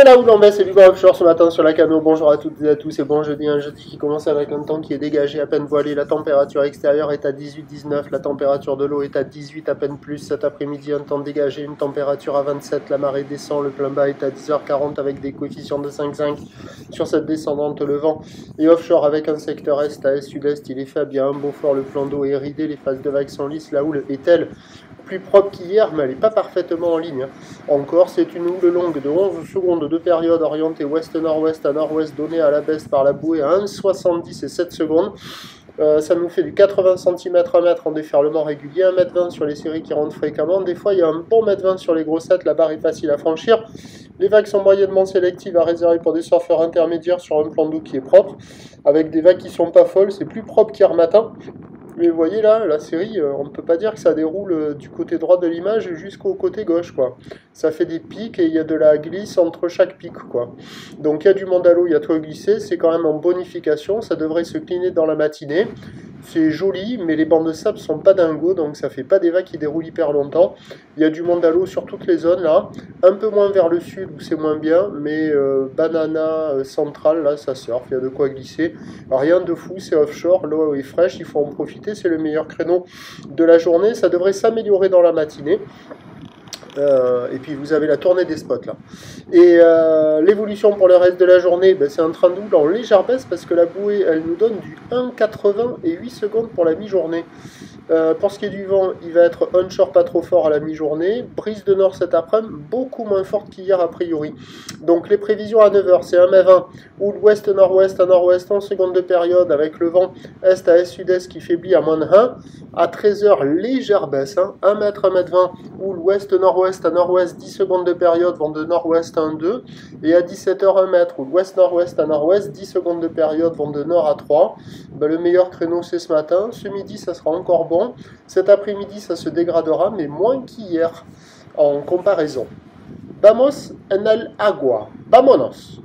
Là où l'on baisse, c'est du grand offshore ce matin sur la Cano. Bonjour à toutes et à tous et bon jeudi. Un jeudi qui commence avec un temps qui est dégagé, à peine voilé. La température extérieure est à 18-19. La température de l'eau est à 18, à peine plus. Cet après-midi, un temps dégagé, une température à 27. La marée descend. Le plein bas est à 10h40 avec des coefficients de 5,5 sur cette descendante. Le vent est offshore avec un secteur est à est-sud-est. Il est faible. Il y a un beau fort. Le plan d'eau est ridé. Les phases de vagues sont lisses. La houle est telle plus propre qu'hier, mais elle n'est pas parfaitement en ligne. Encore, c'est une houle longue de 11 secondes de période orientée ouest-nord-ouest à nord-ouest donnée à la baisse par la bouée à 1,70 et 7 secondes. Ça nous fait du 80 cm à mètre en déferlement régulier, 1,20 m sur les séries qui rentrent fréquemment. Des fois, il y a un bon 1,20 m sur les grossettes, la barre est facile à franchir. Les vagues sont moyennement sélectives à réserver pour des surfeurs intermédiaires sur un plan d'eau qui est propre, avec des vagues qui sont pas folles, c'est plus propre qu'hier matin. Mais vous voyez là, la série, on ne peut pas dire que ça déroule du côté droit de l'image jusqu'au côté gauche, quoi. Ça fait des pics et il y a de la glisse entre chaque pic, quoi. Donc il y a du monde à l'eau, il y a tout à glisser, c'est quand même en bonification, ça devrait se cleaner dans la matinée. C'est joli, mais les bancs de sable sont pas dingos, donc ça fait pas des vagues qui déroulent hyper longtemps. Il y a du monde à l'eau sur toutes les zones là, un peu moins vers le sud où c'est moins bien, mais Banana centrale là ça surfe, il y a de quoi glisser. Rien de fou, c'est offshore, l'eau est fraîche, il faut en profiter, c'est le meilleur créneau de la journée. Ça devrait s'améliorer dans la matinée. Et puis vous avez la tournée des spots là. Et l'évolution pour le reste de la journée, ben, c'est un train de houle en légère baisse parce que la bouée elle nous donne du 1,80 et 8 secondes pour la mi-journée. Pour ce qui est du vent, il va être onshore pas trop fort à la mi-journée, brise de nord cet après-midi, beaucoup moins forte qu'hier a priori. Donc les prévisions à 9h, c'est 1,20 m, ou l'ouest-nord-ouest à nord-ouest en seconde de période avec le vent est à est-sud-est qui faiblit à moins de 1. À 13h, légère baisse, 1 m, 1,20 m, ou l'ouest-nord-ouest à nord-ouest 10 secondes de période, vent de nord-ouest à 1,2. Et à 17h, 1 m, ou l'ouest-nord-ouest à nord-ouest 10 secondes de période, vent de nord à 3. Ben, le meilleur créneau c'est ce matin, ce midi ça sera encore bon. Cet après-midi, ça se dégradera, mais moins qu'hier en comparaison. Vamos en el agua. Vámonos.